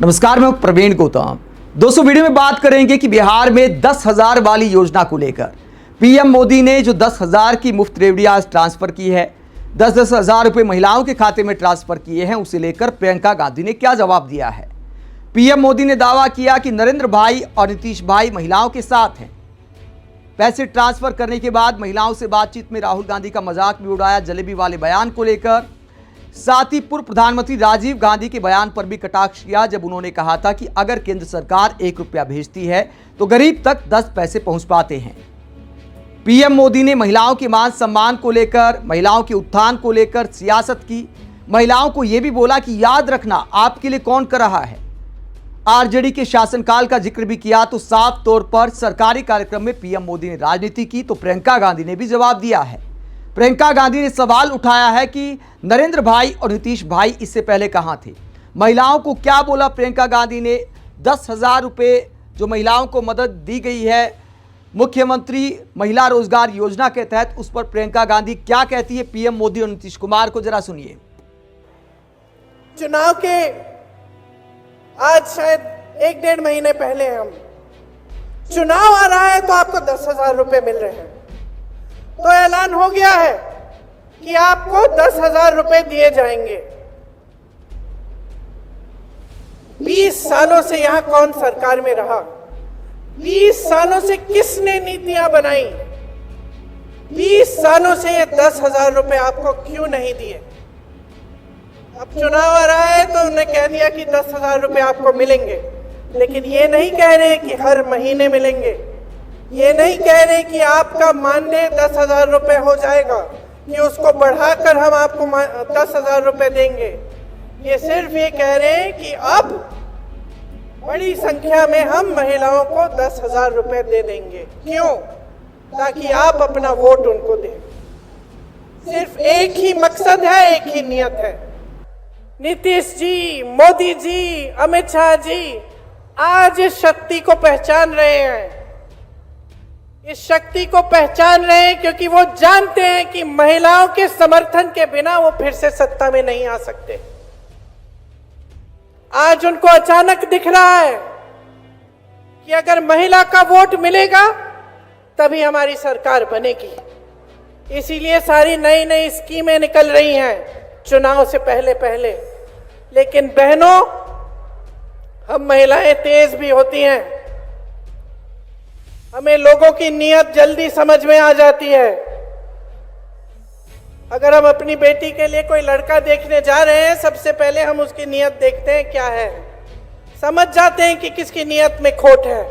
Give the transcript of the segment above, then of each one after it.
नमस्कार, मैं प्रवीण गौतम। दोस्तों, वीडियो में बात करेंगे कि बिहार में 10,000 वाली योजना को लेकर पीएम मोदी ने जो 10,000 की मुफ्त रेवड़ी आज ट्रांसफर की है, 10-10 हज़ार रुपये महिलाओं के खाते में ट्रांसफर किए हैं, उसे लेकर प्रियंका गांधी ने क्या जवाब दिया है। पीएम मोदी ने दावा किया कि नरेंद्र भाई और नीतीश भाई महिलाओं के साथ हैं। पैसे ट्रांसफर करने के बाद महिलाओं से बातचीत में राहुल गांधी का मजाक भी उड़ाया जलेबी वाले बयान को लेकर। साथ ही पूर्व प्रधानमंत्री राजीव गांधी के बयान पर भी कटाक्ष किया जब उन्होंने कहा था कि अगर केंद्र सरकार 1 रुपया भेजती है तो गरीब तक 10 पैसे पहुंच पाते हैं। पीएम मोदी ने महिलाओं के मान सम्मान को लेकर, महिलाओं के उत्थान को लेकर सियासत की। महिलाओं को यह भी बोला कि याद रखना आपके लिए कौन कर रहा है। आरजेडी के शासनकाल का जिक्र भी किया तो साफ तौर पर सरकारी कार्यक्रम में पीएम मोदी ने राजनीति की तो प्रियंका गांधी ने भी जवाब दिया है। प्रियंका गांधी ने सवाल उठाया है कि नरेंद्र भाई और नीतीश भाई इससे पहले कहां थे। महिलाओं को क्या बोला प्रियंका गांधी ने। 10,000 रुपये जो महिलाओं को मदद दी गई है मुख्यमंत्री महिला रोजगार योजना के तहत, उस पर प्रियंका गांधी क्या कहती है पीएम मोदी और नीतीश कुमार को, जरा सुनिए। चुनाव के आज शायद 1-1.5 महीने पहले हम चुनाव आ रहा है तो आपको 10,000 रुपए मिल रहे हैं, तो ऐलान हो गया है कि आपको 10,000 रुपए दिए जाएंगे। 20 सालों से यहां कौन सरकार में रहा? 20 सालों से किसने नीतियां बनाई? 20 सालों से ये 10,000 रुपए आपको क्यों नहीं दिए? अब चुनाव आ रहा है तो उन्होंने कह दिया कि 10,000 रुपए आपको मिलेंगे, लेकिन ये नहीं कह रहे कि हर महीने मिलेंगे। ये नहीं कह रहे कि आपका मानदेय 10,000 रुपए हो जाएगा, कि उसको बढ़ाकर हम आपको 10,000 रुपए देंगे। ये सिर्फ ये कह रहे हैं कि अब बड़ी संख्या में हम महिलाओं को 10,000 रुपए दे देंगे। क्यों? ताकि आप अपना वोट उनको दें। सिर्फ एक ही मकसद है, एक ही नियत है। नीतीश जी, मोदी जी, अमित शाह जी आज इस शक्ति को पहचान रहे हैं। इस शक्ति को पहचान रहे हैं क्योंकि वो जानते हैं कि महिलाओं के समर्थन के बिना वो फिर से सत्ता में नहीं आ सकते। आज उनको अचानक दिख रहा है कि अगर महिला का वोट मिलेगा तभी हमारी सरकार बनेगी। इसीलिए सारी नई नई स्कीमें निकल रही हैं चुनाव से पहले पहले। लेकिन बहनों, हम महिलाएं तेज भी होती हैं, हमें लोगों की नीयत जल्दी समझ में आ जाती है। अगर हम अपनी बेटी के लिए कोई लड़का देखने जा रहे हैं, सबसे पहले हम उसकी नीयत देखते हैं क्या है, समझ जाते हैं कि किसकी नीयत में खोट है।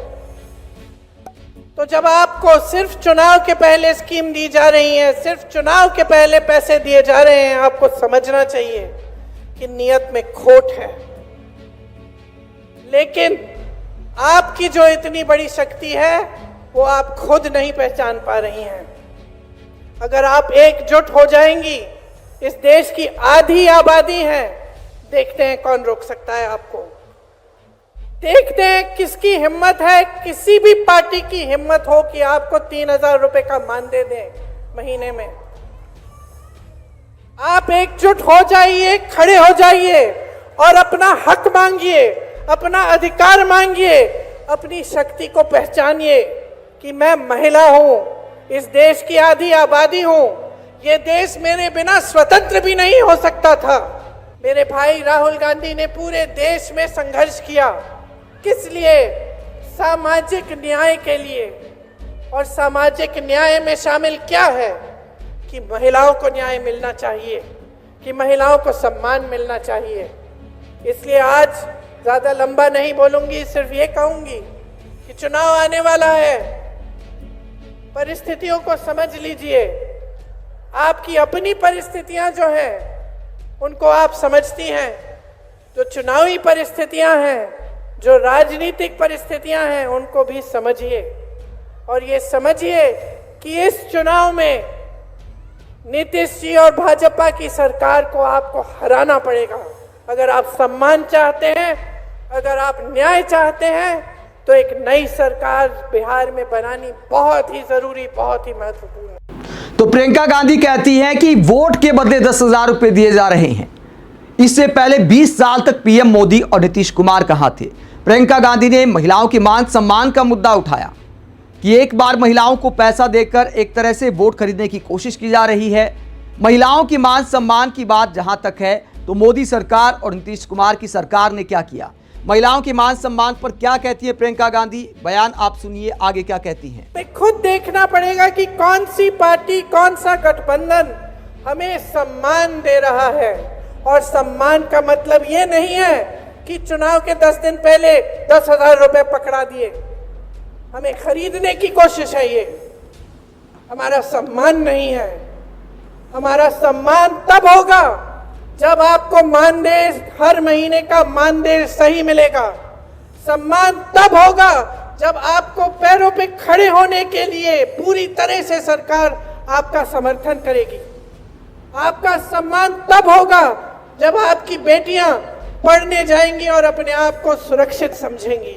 तो जब आपको सिर्फ चुनाव के पहले स्कीम दी जा रही है, सिर्फ चुनाव के पहले पैसे दिए जा रहे हैं, आपको समझना चाहिए कि नीयत में खोट है। लेकिन आपकी जो इतनी बड़ी शक्ति है वो आप खुद नहीं पहचान पा रही हैं। अगर आप एकजुट हो जाएंगी, इस देश की आधी आबादी है, देखते हैं कौन रोक सकता है आपको। देखते हैं किसकी हिम्मत है, किसी भी पार्टी की हिम्मत हो कि आपको 3,000 रुपए का मानदेय दें महीने में। आप एकजुट हो जाइए, खड़े हो जाइए और अपना हक मांगिए, अपना अधिकार मांगिए, अपनी शक्ति को पहचानिए कि मैं महिला हूं, इस देश की आधी आबादी हूं, ये देश मेरे बिना स्वतंत्र भी नहीं हो सकता था। मेरे भाई राहुल गांधी ने पूरे देश में संघर्ष किया। किस लिए? सामाजिक न्याय के लिए। और सामाजिक न्याय में शामिल क्या है कि महिलाओं को न्याय मिलना चाहिए, कि महिलाओं को सम्मान मिलना चाहिए। इसलिए आज ज्यादा लंबा नहीं बोलूंगी, सिर्फ ये कहूंगी कि चुनाव आने वाला है, परिस्थितियों को समझ लीजिए। आपकी अपनी परिस्थितियां जो हैं उनको आप समझती हैं, जो चुनावी परिस्थितियां हैं, जो राजनीतिक परिस्थितियां हैं, उनको भी समझिए। और ये समझिए कि इस चुनाव में नीतीश जी और भाजपा की सरकार को आपको हराना पड़ेगा। अगर आप सम्मान चाहते हैं, अगर आप न्याय चाहते हैं, तो एक नई सरकार बिहार में बनानी बहुत ही जरूरी, बहुत ही महत्वपूर्ण है। तो प्रियंका गांधी कहती हैं कि वोट के बदले 10,000 रुपए दिए जा रहे हैं। इससे पहले 20 साल तक पीएम मोदी और नीतीश कुमार कहां थे? प्रियंका गांधी ने महिलाओं के मान सम्मान का मुद्दा उठाया कि एक बार महिलाओं को पैसा देकर एक तरह से वोट खरीदने की कोशिश की जा रही है। महिलाओं के मान सम्मान की बात जहां तक है तो मोदी सरकार और नीतीश कुमार की सरकार ने क्या किया? महिलाओं के मान सम्मान पर क्या कहती है प्रियंका गांधी? बयान आप सुनिए, आगे क्या कहती हैं। खुद देखना पड़ेगा कि कौन सी पार्टी, कौन सा गठबंधन हमें सम्मान दे रहा है। और सम्मान का मतलब ये नहीं है कि चुनाव के 10 दिन पहले 10,000 रुपए पकड़ा दिए, हमें खरीदने की कोशिश है। ये हमारा सम्मान नहीं है। हमारा सम्मान तब होगा जब आपको मानदेय, हर महीने का मानदेय सही मिलेगा। सम्मान तब होगा जब आपको पैरों पे खड़े होने के लिए पूरी तरह से सरकार आपका समर्थन करेगी। आपका सम्मान तब होगा जब आपकी बेटियां पढ़ने जाएंगी और अपने आप को सुरक्षित समझेंगी।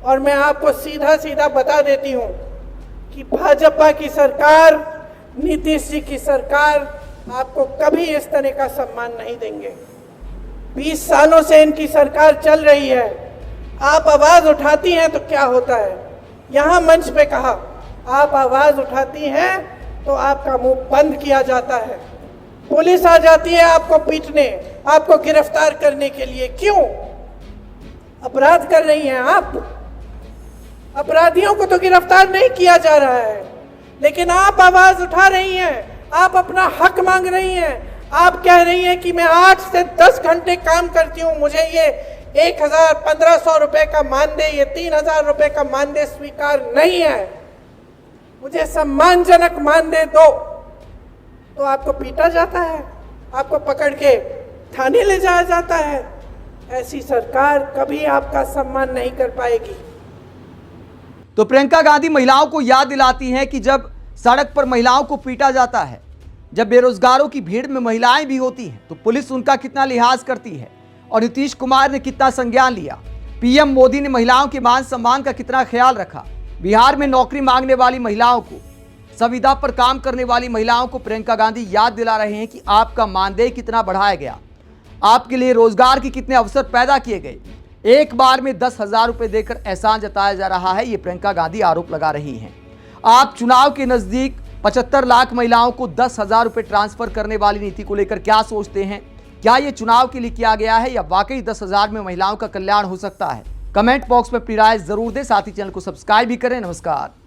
और मैं आपको सीधा सीधा बता देती हूं कि भाजपा की सरकार, नीतीश जी की सरकार आपको कभी इस तरह का सम्मान नहीं देंगे। 20 सालों से इनकी सरकार चल रही है। आप आवाज उठाती हैं तो क्या होता है? यहां मंच पे कहा, आप आवाज उठाती हैं तो आपका मुंह बंद किया जाता है। पुलिस आ जाती है आपको पीटने, आपको गिरफ्तार करने के लिए। क्यों? अपराध कर रही हैं आप। अपराधियों को तो गिरफ्तार नहीं किया जा रहा है, लेकिन आप आवाज उठा रही हैं, आप अपना हक मांग रही हैं। आप कह रही हैं कि मैं 8 से 10 घंटे काम करती हूं, मुझे ये 1,000-1,500 रुपए का मानदेय, ये 3,000 रुपए का मानदेय स्वीकार नहीं है। मुझे सम्मानजनक मानदेय दो। तो आपको पीटा जाता है, आपको पकड़ के थाने ले जाया जाता है। ऐसी सरकार कभी आपका सम्मान नहीं कर पाएगी। तो प्रियंका गांधी महिलाओं को याद दिलाती हैं कि जब सड़क पर महिलाओं को पीटा जाता है, जब बेरोजगारों की भीड़ में महिलाएं भी होती हैं, तो पुलिस उनका कितना लिहाज करती है और नीतीश कुमार ने कितना संज्ञान लिया। पीएम मोदी ने महिलाओं के मान सम्मान का कितना ख्याल रखा। बिहार में नौकरी मांगने वाली महिलाओं को, संविदा पर काम करने वाली महिलाओं को प्रियंका गांधी याद दिला रहे हैं कि आपका मानदेय कितना बढ़ाया गया, आपके लिए रोजगार के कितने अवसर पैदा किए गए। एक बार में 10,000 रुपए देकर एहसान जताया जा रहा है, ये प्रियंका गांधी आरोप लगा रही हैं। आप चुनाव के नजदीक 75 लाख महिलाओं को 10,000 रुपए ट्रांसफर करने वाली नीति को लेकर क्या सोचते हैं? क्या ये चुनाव के लिए किया गया है या वाकई 10,000 में महिलाओं का कल्याण हो सकता है? कमेंट बॉक्स में अपनी राय जरूर दें, साथ ही चैनल को सब्सक्राइब भी करें। नमस्कार।